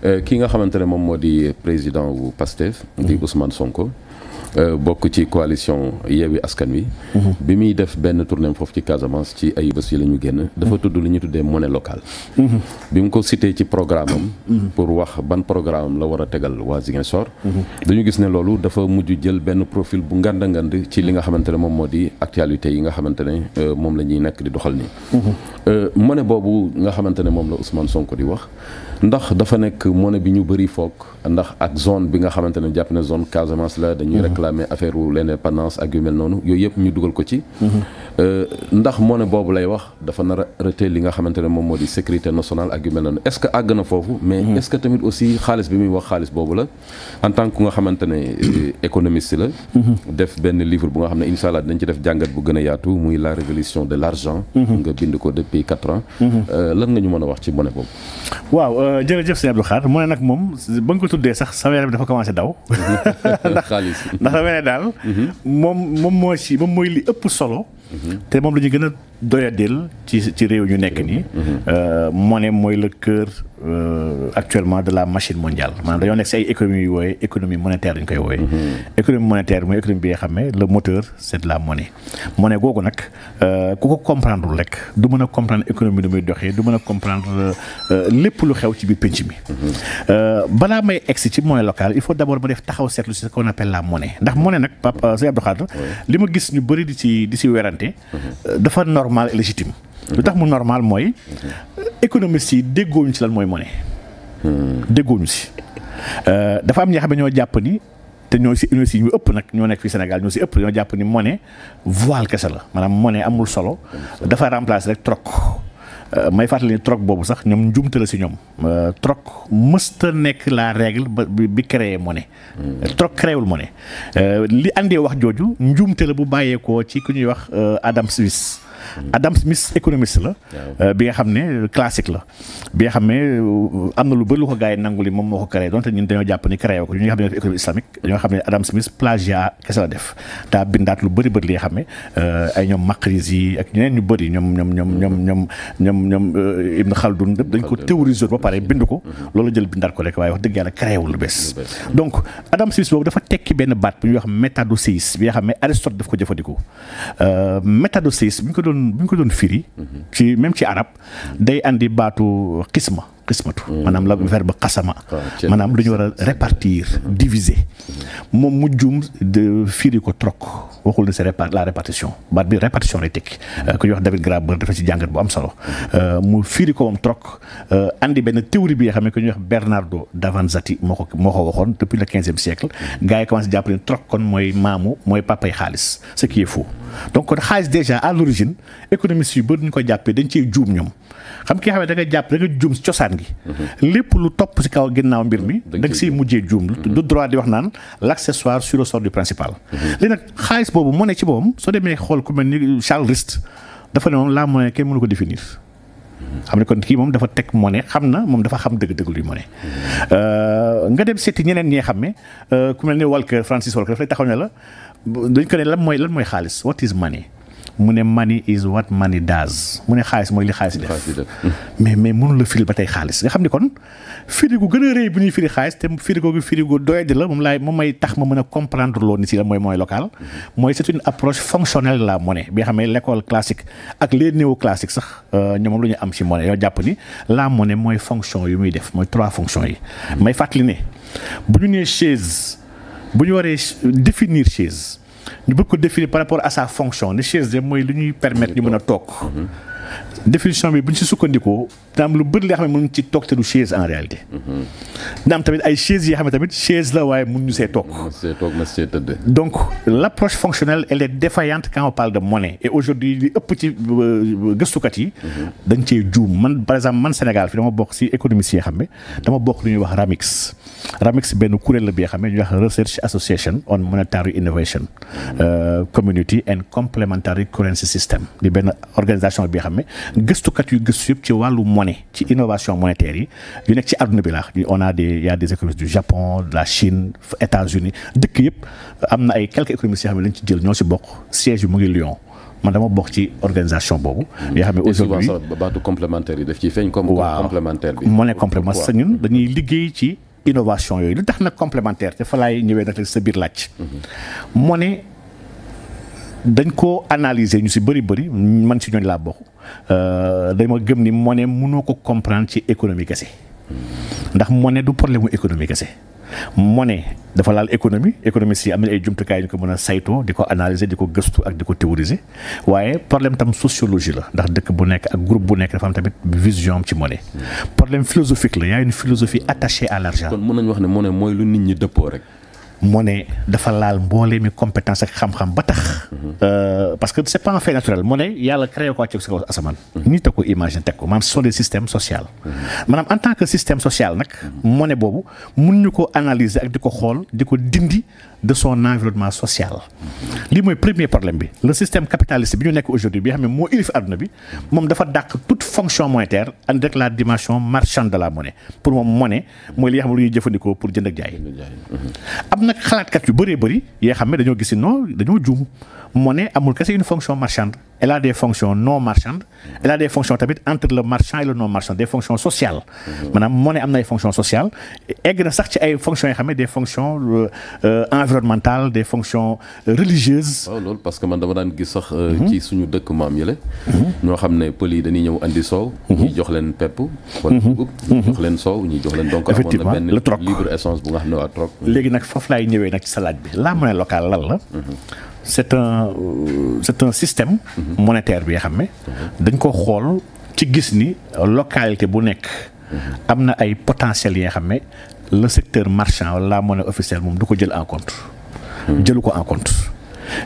ki nga xamante ne moom moo di président wu PASTEF di Ousmane Sonko bokk ci coalition Yewwi Askan Wi bi muy def benn tournée foofu ci Casamance ci ay bés yi la ñu génn dafa tudd li ñu tuddee monnaie locale bi mu ko cité ci programme am pour wax ban programme la war a tegal waa Ziguinchor dañu gis ne loolu dafa mujj jël benn profil bu ngand ngand ci li nga xamante ne moom moo di actualité yi nga xamante ne moom la ñuy nekk di doxal nii monnaie boobu nga xamante ne moom la Ousmane Sonko di wax ndax dafa nekk monnaie bi ñu bëri foog ndax ak zone bi nga xamante ne jàpp ne zone Casamance la dañuy réclamer affaire u l'indépendance ak yu mel noonu yooyu yëpp ñu dugal ko ci ndax monnaie boobu lay wax dafa nar a arrêté li nga xamante ne moom moo di sécurité nationale ak yu mel noonu est-ce que àgg na foofu mais est-ce que tamit aussi xaalis bi muy wax xaalis boobu la en tant que nga xamante ne économiste la def benn livre bu nga xam ne incha allah dinañ ci def jàngat bu gën a yaatu muy la révolution de l'argent nga bind ko depuis 4 ans lan nga ñu mën a wax ci monnaie boobu waaw jërëjëf sëñ Abdou Khadre monnaie nag moom ba nga ko tuddee sax sama yaram bi dafa commencé daw ndax xaalis ndax da ne daal moom mooy li ëpp solo te moom la ñu gën a doyadeel ci réew ñu nekk nii monnaie mooy le cœur actuellement de la machine mondiale maanaam dañoo nekk si ay économie yu wooye économie monétaire dañu koy wooye économie monétaire mooy économie bi nga xam ne le moteur c'est de la monnaie monnaie googu nag ku ko comprendre rek du mën a comprendre économie ni muy doxee du mën a comprendre lépp lu xew ci biir penc mi balaa may egsi ci monnaie locale il faut d'abord ma def taxaw seetlu si ce qu'on appelle la monnaie ndax monnaie nag Pape Sëñ Abdou Khadre li ma gis ñu bëri di ci werante dafa normal et légitime lu tax mu normal mooy économistes yi déggooñu ci lan mooy monnaie déggooñu si dafa am ñoo xam ne ñoo jàpp ni te ñoo si université yi ñu ëpp nag ñoo nekk fii Sénégal ñoo si ëpp ñoo jàpp ni monnaie voile kese la maanaam monnaie amul solo dafa remplacer rek troc may fàttali ni troc boobu sax ñoom njuumte la si ñoom troc mësta nekk la règle bi créé monnaie troc créewul monnaie li andee wax jooju njuumte la bu bàyyeekoo ci ku ñuy wax Adam Smith Adam Smith économiste la bi nga xam ne classique la bi nga xam ne am na lu bëri lu ko gars yi nangu li moom moo ko créé donte ñun dañoo jàpp ni créé ko ñu nga xam ne def économie islamique dañoo xam ne Adam Smith plagiat kese la def daa bindaat lu bëri li nga xam ne ay ñoom Maqrizi ak ñeneen ñu bëri ñoom Ibn Khaldun dañ ko théoriser ba pare bind ko loolu jël bindaat ko rek waaye wax dëgg yàlla créé wul lu bees donc Adam Smith boobu dafa tekki benn baat bu ñuy wax méthodoséisme bi nga xam ne Aristote daf ko jëfandikoo méthodoséisme bu ñu ko doon firi ci même ci arab day andi baatu xismatu maanaam la verbe xasama maanaam lu ñu war a répartir diviser moom mu juum de firi ko troc waxul ne c'est la répartition baat bi répartition lay tekki ku ñuy wax David Graeber dafa ci jàngat bu am solo mu firi ko moom troc andi benn théorie bi nga xam ne ku ñuy wax Bernardo Davanzati moo ko waxoon depuis le 15e siècle gars yi commencé jàpp ne troc kon mooy papay xaalis ce qui est faux donc kon xaalis déjà à l'origine économistes yu bëri ñu ko jàppee dañ cee juum ñoom xam ki nga xam ne da nga jàpp da nga juum si cosaan gi lépp lu topp si kaw ginnaaw mbir mi da nga siy mujjee juum du droit di wax naan l'accessoire sur le sort du principal léegi nag xaalis boobu monnaie ci boppam soo demee xool ku mel ni Charles Rist dafa ne moom la monnaie kenn mënu ko définir xam ne kon kii moom dafa teg monnaie xam na moom dafa xam dëgg-dëgg luy monnaie nga dem seeti ñeneen ñi xam ne ku mel ni Francis Walker daf lay taxaw ne la dañ ko ne lan mooy xaalis what is money mu ne money is what money does mu ne xaalis mooy li xaalis def mais mënu la firi ba tey xaalis nga xam ne kon firi gu gën a rëy bu ñuy firi xaalis te firi gu doyadi la moom may tax ma mën a comprendre loolu ni si la mooy monnaie locale mooy c'est une approche fonctionnelle de la monnaie bi nga xam ne l'école classique ak les néoclassiques sax ñoom lu ñu am ci monnaie yoo jàpp ni la monnaie mooy fonction yu muy def mooy 3 fonctions yi may fàttali ne bu ñu nee chaise bu ñu waree définir chaise ñu bëgg ko définir par rapport à sa fonction ne chaise de mooy lu ñuy permettre ñu mën a toog définition bi bu ñu si sukkandikoo dina am lu bëri li nga xam ne mën ci toog te du chaise en réalité dina am tamit ay chaises yi nga xam ne tamit chaise la waaye mën ñu see toog donc l'approche fonctionnelle elle est défaillante quand on parle de monnaie et aujourd'hui li ëpp ci gëstukat yi dañ cee juum man par exemple man Sénégal fi dama bokk si économistes yi nga xam ne dama bokk lu ñuy wax RAMIX benn kuréel la bi nga xam ne ñuy wax Research Association on Monetary Innovation Community and Complementary Currency System di benn organisation bi nga xam ne gëstukat yu gëstu yëpp ci wàllu monnaie ci innovation monétaire yi yu nekk ci àdduna bi la il y a des économistes du Japon de la Chine États-Unis dëkk yëpp am na ay quelques économistes yoo xam ne lañ ci jël ñoo si bokk siège bi mu ngi Lyon man dama bokk ci organisation boobu. yoo xam ne aujourd'hui souvent sax baatu complémentaire yi daf ciy feeñ. comme complémentaire bi. monnaie complémentaire sa ñun dañuy liggéey ci innovation yooyu lu tax nag complémentaire te fa laay ñëwee nag sa biir laaj. monnaie dañ ko analyser ñu si bëri man si ñooñu laa bokk dama gëm ni monnaie mënoo ko comprendre ci économie kese. ndax monnaie du problème mu économie kese. monnaie dafa laal économie si am na ay jumtukaay ñu ko mën a saytoo di ko analyser di ko gëstu ak di ko théoriser waaye problème tam sociologie la ndax dëkk bu nekk ak groupe bu nekk dafa am tamit vision ci monnaie. problème philosophique la y a une philosophie attachée à l'argent. kon mën nañu wax ne monnaie mooy lu nit ñi dëppoo rek. monnaie dafa laal mboolee mi compétence ak xam-xam ba tax. parce que c'est pas un fait naturel monnaie yàlla créé ko ci kaw asamaan. nit a ko imaginer teg ko maanaam ce sont des systèmes sociaux. maanaam en tant que système social nag. monnaie boobu mun ñu ko analyser ak di ko xool di ko dindi de son environnement social. lii mooy premier problème bi le système capitaliste bi ñu nekk aujourd'hui bi nga xam ne moo ilif àdduna bi moom dafa dàq toute fonction monétaire ànd ak la dimension marchande de la monnaie pour moom monnaie mooy li nga xam ne lu ñuy jëfandikoo pour jënd ak jaay. am nag xalaatkat yu bëri yoo xam ne dañoo gis non dañoo juum monnaie amul kese une fonction marchande elle a des fonctions non marchandes elle a des fonctions tamit entre le marchand et le non marchand des fonctions sociales. maanaam monnaie am na ay fonctions sociales egg na sax ci ay fonctions yoo xam ne des fonctions environnementales des fonctions religieuses. waaw loolu parce que man dama daan gis sax. ci suñu dëkk maam yële. ñoo xam ne pël yi dañuy ñëw andi soow. ñuy jox leen pepp. wala dugub ñuy jox leen soow ñuy jox leen. donc effectivement amoon na le troc benn libre essence bu nga xam ne waa troc. léegi nag foofu laay ñëwee nag ci sa laaj bi la monnaie locale lan la. c'est un système monétaire bi nga xam ne dañ ko xool ci gis ni localité bu nekk am na ay potentiel yi nga xam ne le secteur marchand wala la monnaie officielle moom du ko jël en compte jëlu ko en compte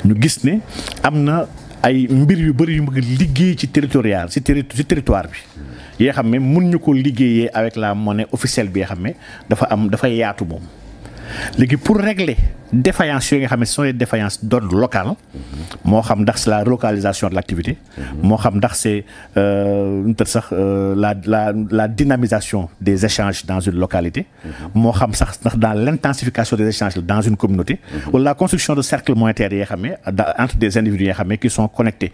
ñu gis ne am na ay mbir yu bëri yu bëgg liggéey ci territorial ci territoire bi yi nga xam ne mun ñu ko liggéeyee avec la monnaie officielle bi nga xam ne dafay yaatu moom léegi pour régler défaillances yooyu nga xam ne ce sont des défaillances d'ordre local moo xam ndax c'est la relocalisation de l'activité moo xam ndax c'est la dynamisation des échanges dans une localité moo xam sax ndax dans l'intensification des échanges dans une communauté wala la construction de cercles monétaires yi nga xam ne entre des individus yi nga xam ne qui sont connectés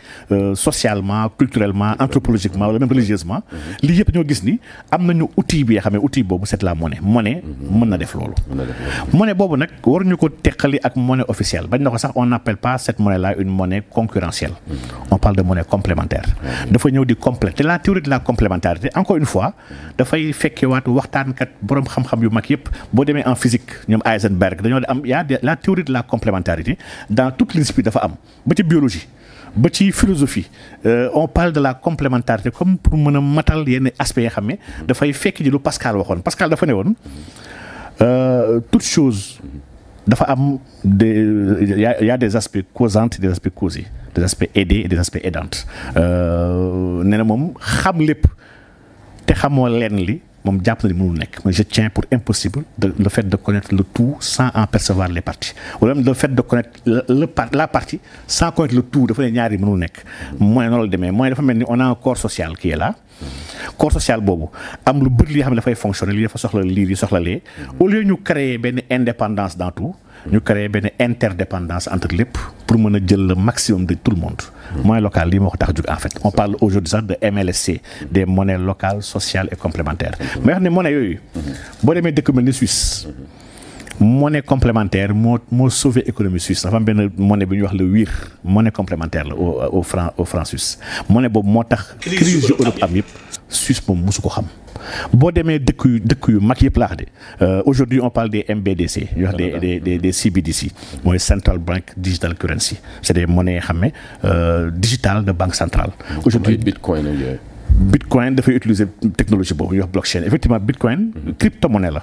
socialement culturellement anthropologiquement wala même religieusement lii yëpp ñoo gis ni am nañu outil bi nga xam ne outil boobu c'est la monnaie mën na def loolu monnaie boobu nag waruñu ko teqali ak monnaie officielle bañ na ko sax on n'appelle pas cette monnaie-là une monnaie concurrentielle on parle de monnaie complémentaire dafa ñëw di compléter la théorie de la complémentarité encore une fois dafay fekkewaat waxtaankat boroom xam-xam yu mag yëpp boo demee en physique ñoom Heisenberg dañoo am la théorie de la complémentarité dans toutes les disciplines dafa am ba ci biologie ba ci philosophie on parle de la complémentarité comme pour mën a matal yenn aspects yoo xam ne dafay fekk ji lu Pascal waxoon Pascal dafa ne woon toute chose dafa am il y a des aspects causantes et des aspects causés des aspects aidés et des aspects aidantes nee na moom xam lépp te xamoo lenn li moom jàpp na ni mënul nekk mais je tiens pour impossible le fait de connaître le tout sans en percevoir les parties wala même le fait de connaître la partie sans connaître le tout dafa ne ñaari mënul nekk mooy noonu la demee mooy dafa mel ni on a un corps social qui est là corps social boobu am lu bëri li nga xam ne dafay fonctionner lii dafa soxla lii di soxla lee au lieu ñu créer benn indépendance dans tout ñu créer benn interdépendance entre lépp pour mën a jël le maximum de tout le monde monnaie locale lii moo ko tax a jóg en fait on parle aujourd'hui sax de MLSC des monnaies locales sociales et complémentaires mais xam ne monnaie yooyu boo demee dëkk mel ni Suisse monnaie complémentaire moo sauvé économie suisse dafa am benn monnaie bi ñuy wax le WIR monnaie complémentaire la au franc suisse monnaie boobu moo tax crise yu Europe am yëpp Suisse moom mosu ko xam boo demee dëkk yu mag yëpp laax de aujourd'hui on parle des MBDC ñu wax des CBDC mooy Central Bank Digital Currency c'est des monnaies yoo xam ne digitales de banque centrale aujourd'hui Bitcoin dafay utiliser technologie boobu ñuy wax blockchain effectivement Bitcoin crypto-monnaie la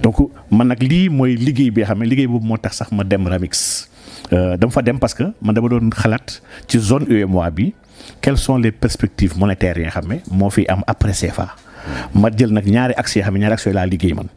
donc man nag lii mooy liggéey bi nga xam ne liggéey boobu moo tax sax ma dem Ramix dama fa dem parce que man dama doon xalaat ci zone UEMOA bi quelles sont les perspectives monétaires yi nga xam ne moo fi am après CFA ma jël nag ñaari axes yoo xam ne ñaari axes yooyu laa liggéey man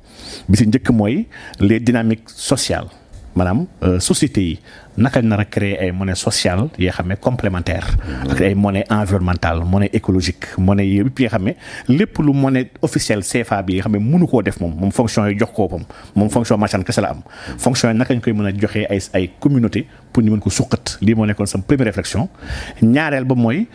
bi si njëkk mooy les dynamiques sociales maanaam sociétés yi naka nar a créer ay monnaie sociale yoo xam ne complémentaire ak ay monnaie environnementale monnaie écologique monnaie yëpp yi nga xam ne lépp lu monnaie officielle CFA bi nga xam ne mënu koo def moom fonction yi jox ko moom fonction marchande kese la am fonction yi naka ñu koy mën a joxee ay communauté pour ñu mën ko suqat lii moo nekkoon sama première réflexion ñaareel ba mooy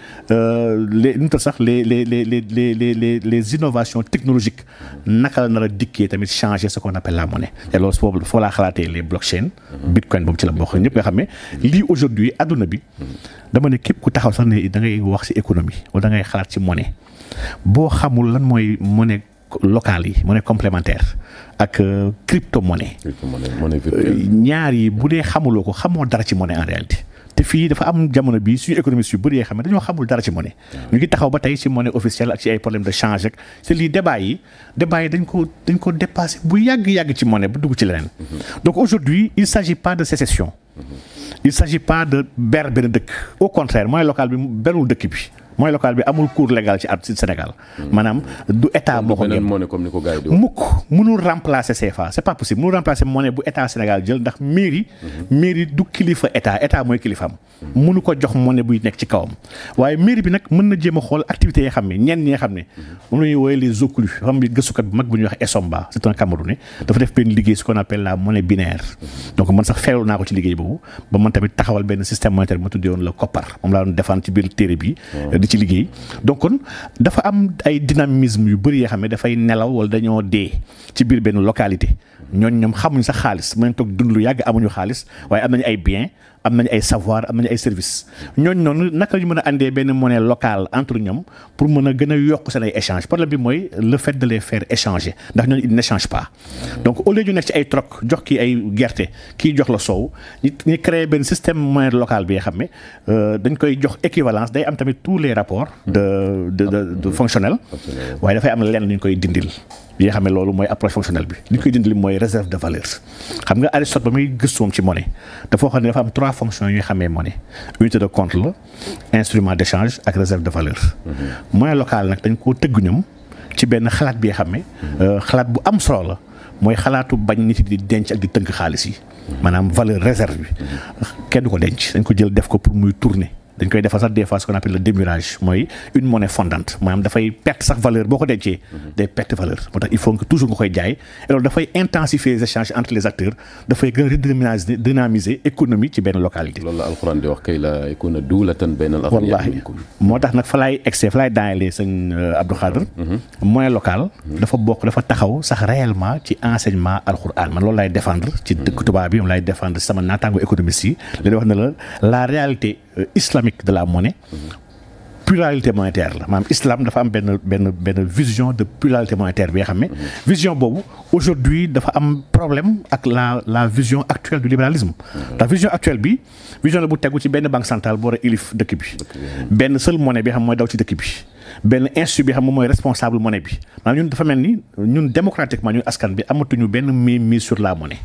les innovations technologiques naka la nar a dikkee tamit changer ce qu'on appelle la monnaie et loolu foo laa xalaatee les blockchain bitcoin boobu ci la bokk ñëpp nga xam ne lii aujourd'hui adduna bi dama ne képp ku taxaw sax ne da ngay wax ci économie wala da ngay xalaat ci monnaie boo xamul lan mooy monnaie locale yi monnaie complémentaire ak crypto monnaie ñaar yi bu dee xamuloo ko xamoo dara ci monnaie en réalité te fii dafa am jamono bii suñu économistes yu bëri yoo xam ne dañoo xamul dara ci monnaie ñu ngi taxaw ba tey ci monnaie officielle ak ci ay problème de change ak te lii débat yi dañ ko dépassé bu yàgg ci monnaie bu dugg ci leneen donc aujourd'hui il s'agit pas de sécession il s'agit pas de ber benn dëkk au contraire monnaie locale bi berul dëkk bi mooy local bi amul cours légal ci Sénégal maanaam du état boo ko monnaie comme ni ko gars yi di wax mukk mënul remplacer CFA c'est pas possible mënul remplacer monnaie bu état Sénégal jël ndax mairie du kilifa état mooy kilifaam mënu ko jox monnaie buy nekk ci kawam waaye mairie bi nag mën na jéem a xool activités yi xam ne ñenn ñi nga xam ne moom la ñuy woowee les oclus xam ne gëstukat bu mag bu ñuy wax Essomba c'est un Camerounais dafa def benn liggéey ce qu'on appelle la monnaie binaire donc man sax feewlu naa ko ci liggéey boobu ba man tamit taxawal benn système monétaire ma tuddee woon la koppar moom laa doon défendre ci biir téere bi ci liggéey donc kon dafa am ay dynamisme yu bëri yoo xam ne dafay nelaw wala dañoo dee ci biir benn localité ñoom xamuñ sax xaalis mën nañ toog dund lu yàgg amuñu xaalis waaye am nañu ay biens am nañu ay savoir am nañu ay services ñooñu noonu naka ñu mën a andee benn monnaie locale entre ñoom pour mën a gën a yokk seen ay échange problème bi mooy le fait de les faire échanger ndax ñooñu ils n'échangent pas donc au lieu ñu nekk ci ay troc jox kii ay gerte kii jox la soow ñu créer benn système monnaie locale bi nga xam ne dañ koy jox équivalence day am tamit tous les rapports de fonctionnel waaye dafay am lenn ñu koy dindil yi nga xam ne loolu mooy approche fonctionnelle bi li ñu koy dindil mooy réserve de valeur xam nga Aristote ba muy gëstoom ci monnaie dafa xam ne dafa am 3 fonctions yu ñuy xamee monnaie unité de compte la instrument d'échange ak réserve de valeur monnaie locale nag dañ koo tëgg ñoom ci benn xalaat bi nga xam ne xalaat bu am solo la mooy xalaatu bañ nit di denc ak di tënk xaalis yi maanaam valeur réserve bi kenn du ko denc dañ ko jël def ko pour muy tourner dañ koy defal sax des fois ce qu'on appelle le démurrage mooy une monnaie fondante maanaam dafay perte sax valeur boo ko dencee day perte valeur moo tax il faut que toujours nga koy jaay et loolu dafay intensifier les échanges entre les acteurs dafay gën a redynamiser économie ci benn localité. loolu la alxuraan di wax kay la yakuna duwlatan baynal aghniyaa minkum. moo tax nag fa laay daanelee sëñ Abdou Khadre monnaie locale dafa taxaw sax réellement ci enseignement alxuraan man loolu laay défendre ci dëkk tubaab bi moom laay défendre sama naataango économiste yi leen wax ne la réalité islamique de la monnaie pluralité monétaire la maanaam islam dafa am benn vision de pluralité monétaire bi nga xam ne vision boobu aujourd'hui dafa am problème ak la vision actuelle du libéralisme la vision actuelle bi vision la bu tegu ci benn banque centrale bu war a ilif dëkk bi benn seule monnaie bi xam mooy daw ci dëkk bi benn institut bi xam moom mooy responsable monnaie bi maanaam ñun dafa mel ni ñun démocratiquement ñun askan bi amatuñu benn mise sur la monnaie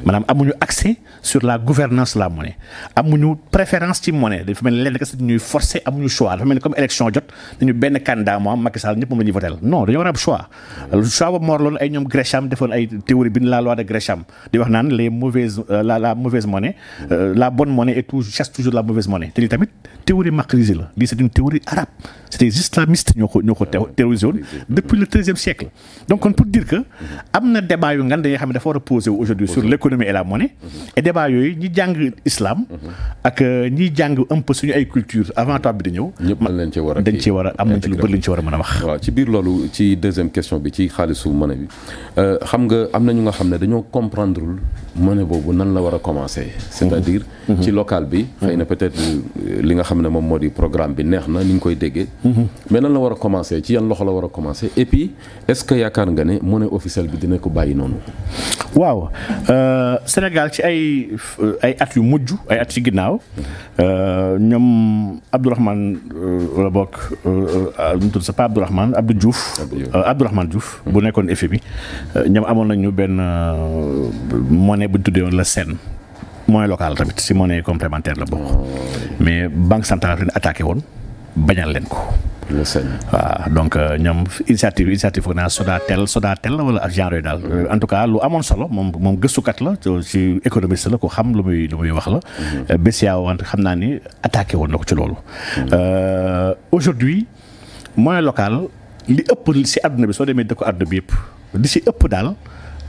maanaam amuñu accès sur la gouvernance de la monnaie amuñu préférence ci monnaie dafa mel ni lenn kese ñuy forcer amuñu choix dafa mel ni comme élection jot dañu benn candidat moo am Macky Sall ñëpp moom la ñuy voter non dañoo war a am choix choix ba moo loon ay ñoom Gresham defoon ay théorie bi la loi de Gresham di wax naan les mauvaises la mauvaise monnaie la bonne monnaie est chasse toujours la mauvaise monnaie te lii tamit théorie Makrizi la lii c'est une théorie arabe c'est des islamistes ñoo ko terrorisé woon depuis le 13e siècle donc kon pour dire que am na débat yu ngan dañuy xam ne dafa war a poser aujourd'hui sur l'économie et la monnaie et débat yooyu ñi jàng islam ak ñi jàng un peu suñu ay culture avant toi bi di ñëw dañ ci war a am nañ ci lu bëri lañ ci war a mën a wax waaw ci biir loolu ci deuxième question bi ci xaalisu monnaie bi xam nga am na ñu nga xam ne dañoo comprendrewul monnaie boobu nan la war a commencer c'est-à-dire ci local bi xëy na peut-être li nga xam ne moom moo di programme bi neex na ni ñu koy déggee mais nan la war a commencer ci yan loxo la war a commencer et puis est-ce que yaakaar nga ne monnaie officielle bi dina ko bàyyi noonu waaw Sénégal ci ay at yu mujj ay at ci ginnaaw ñoom Abdourahmane wala bokk ñu tudd c'est pas Abdourahmane Abdou Diouf Abdourahmane Diouf bu nekkoon FMI ñoom amoon nañu benn monnaie bu ñu tuddee woon la SEN monnaie locale tamit si monnaie complémentaire la bokk mais banque centrale leen attaqué woon bañal leen ko waaw donc ñoom initiative foog naa Sodatel wala ak genre yooyu daal en tout cas lu amoon solo moom gëstukat la ci économiste la ko xam lu muy wax la BCEAO wante xam naa ni attaqué woon na ko ci loolu aujourd'hui moyen local li ëpp ci àdduna bi soo demee dëkku àdduna bi yëpp li ci ëpp daal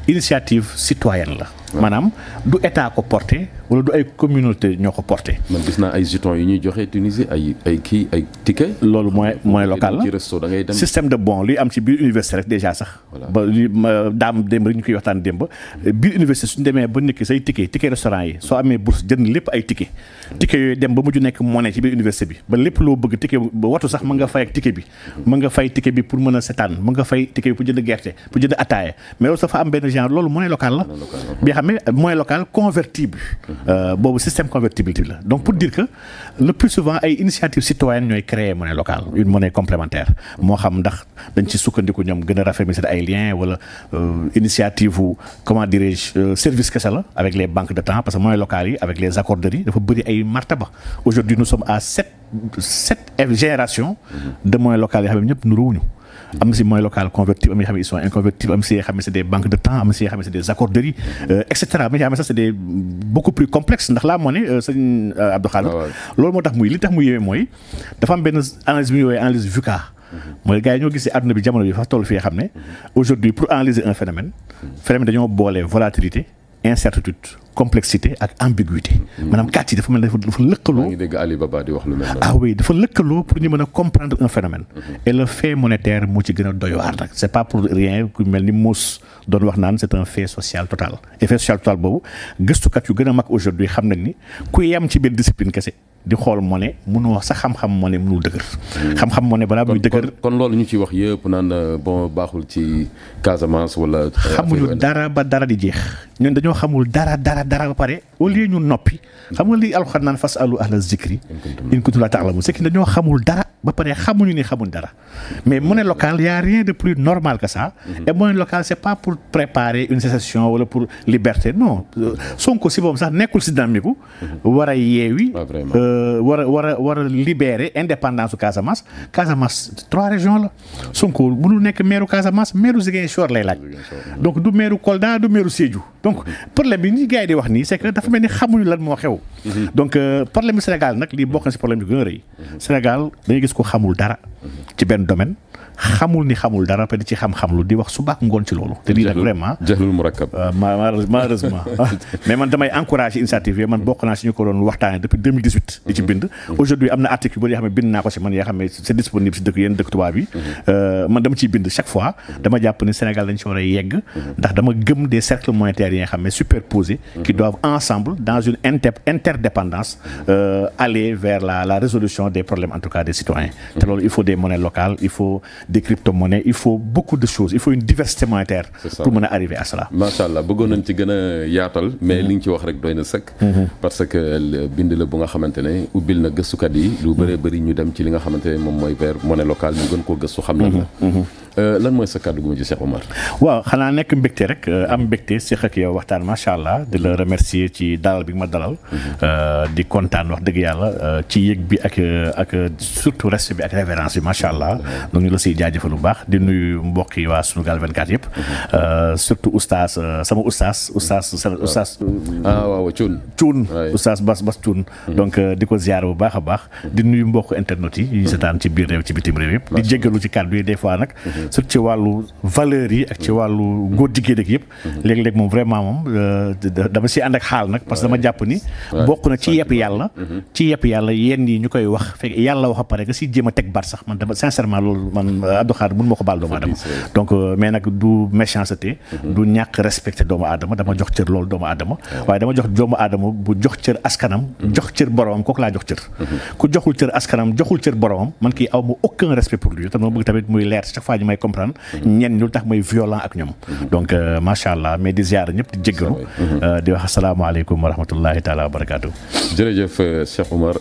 initiative citoyenne la maanaam du état ko porté wala du ay communauté ñoo ko porté. man gis naa ay jetons yu ñuy joxe Tunisie ay ticket. loolu mooy local la ci resto da ngay dem système de bon luy am ci biir université rek déjà sax. ba li daam démb rek ñu koy waxtaan démb biir université suñu demee ba nekk say ticket restaurant yi soo amee bourse jënd lépp ay ticket yooyu dem ba mujj nekk monnaie ci biir université bi ba lépp loo bëgg ticket ba watu sax mën nga fay ak ticket bi. mën nga fay ticket bi pour mën a setaan mën nga fay ticket bi pour jënd gerte pour jënd ataaya mais loolu dafa am benn genre loolu monnaie locale la. bi xam ne monnaie locale convertible. boobu système convertibilité la donc pour dire que le plus souvent ay initiative citoyenne ñooy créer monnaie locale une monnaie complémentaire moo xam ndax dañ ci sukkandiku ñoom gën a raffermir ay liens wala initiative ou comment dirais-je service kese la avec les banques de temps parce que monnaie locale yi avec les accorderies dafa bëri ay martaba aujourd'hui nous sommes à sept générations de monnaie locale yoo xam ne ñëpp nuróowuñu am na si moyen local convertible am na yoo xam ne ils sont inconvertibles am na si yoo xam ne c'est des banques de temps am na si yoo xam ne c'est des accorderies et cetera mais yoo xam ne ça c'est des beaucoup plus complexes ndax la monnaie sëñ Abdou Khadre loolu moo tax li tax muy yéeme mooy dafa am benn analyse bi ñuy woowee analyse VUCA mooy gars yi ñoo gisee àdduna bi jamono bi fa toll fii xam ne aujourd'hui pour analyser un phénomène dañoo boole volatilité incertitude complexité ak ambiguïté maanaam kàcc yi dafa mel ne dafa lëkkaloo. maa ngi dégg Ali Baba di wax lu mel noonu. ah oui dafa lëkkaloo pour ñu mën a comprendre un phénomène. et le fait monétaire moo ci gën a doy waar nag c'est pas pour rien ku mel ni Mauss doon wax naan c'est un fait social total. et fait social total boobu gëstukat yu gën a mag aujourd'hui xam nañ ni ku yem ci benn discipline kese di xool monnaie mënoo sa xam-xam monnaie mënul dëgër. xam-xam monnaie balaa muy dëgër. kon loolu ñu ci wax yëpp naan bon baaxul ci Casamance wala. xamuñu dara ba dara di jeex ñun dañoo xamul dara ba pare au lieu ñu noppi xam nga li alxuraan naan fas alu ahla zikri in kuntum la ta'lamun c'est que dañoo xamul dara ba pare xamuñu ni xamuñ dara mais monnaie locale y a rien de plus normal que ça et monnaie locale c'est pas pour préparer une sécession wala pour liberté non Sonko si boobu sax nekkul si dynamique war a yeewi war a libérer indépendance su Casamance 3 régions la Sonko mënul nekk maire Casamance maire Ziguinchor lay laaj donc du maire Kolda du maire Sédhiou donc problème bi ni gars yi di wax nii c'est que dafa mel ni xamuñu lan moo xew donc problème bi Sénégal nag lii bokk na si problème bi gën a rëy Sénégal dañuy gis ko xamul dara ci benn domaine xamul ni xamul dara peut ci xam-xam lu di wax suba ak ngoon ci loolu te lii nag vraiment jahlul murakkab malheureusement mais man damay encourager initiative man bokk naa si ñu ko doon waxtaanee depuis 2018 di ci bind aujourd'hui am na article yu bëri yoo xam ne bind naa ko si man yoo xam ne c'est disponible si dëkk yenn dëkk tubaab yi man dama ciy bind chaque fois dama jàpp ni Sénégal dañ si war a yegg ndax dama gëm des cercles monétaires yi nga xam ne superposés qui doivent ensemble dans une interdépendance aller vers la résolution des problèmes en tout cas des citoyens te loolu il faut des monnaies locales il faut des crypto-monnaies il faut beaucoup de choses il faut une diversité monétaire pour mën a arriver à cela. macha allah bëggoon nañ ci gën a yaatal mais li nga ci wax rek doy na sëkk. parce que bind la bu nga xamante ne ubbil na gëstukat yi lu bëree bëri ñu dem ci li nga xamante ne moom mooy vers monnaie locale ñu gën koo gëstu xam lan la. lan mooy sa kàddu gu mujj Cheikh Oumar. waaw xanaa nekk mbégte rek am mbégte si ak yow waxtaan macha allah di la remercier ci dalal bi nga ma dalal. di kontaan wax dëgg yàlla ci yëg bi ak surtout respect bi ak révérence bi macha allah. donc ñu la siy jaajëfal bu baax di nuyu mbokk yi waa Sunugal 24 yëpp. surtout oustaz sama oustaz. waaw Thioune oustaz Bas Thioune. donc di ko ziar bu baax a baax. di nuyu mbokk internet yi ñu seetaan ci biir réew ci bitim réew yëpp. di jéggalu ci kàddu yi des fois nag. surtout ci wàllu valeurs yi ak ci wàllu góor jigéen ak yëpp. léeg-léeg moom vraiment moom dama si ànd ak xaal nag parce que dama jàpp ni. bokk na ci yepp yàlla. ci yepp yàlla yenn yi ñu koy wax fekk yàlla wax a pare nga si jéem a teg baat sax man dama sincèrement loolu man Abdou Khadre mun ma ko baal doomu aadama donc mais nag du méchanceté du ñàkk respecté doomu aadama dama jox cër loolu doomu aadama waaye dama jox doomu aadama bu jox cër askanam jox cër boromam kooku laa jox cër ku joxul cër askanam joxul cër boromam man kii aw ma aucun respect pour lui te ma bëgg tamit muy leer chaque fois ñu may comprendre ñenn ñu tax may violent ak ñoom donc macha allah mais di ziar ñëpp di jéggalu di wax asalaamaaleykum wa rahmatullahi taala wa barakaatu. jërëjëf Cheikh Oumar.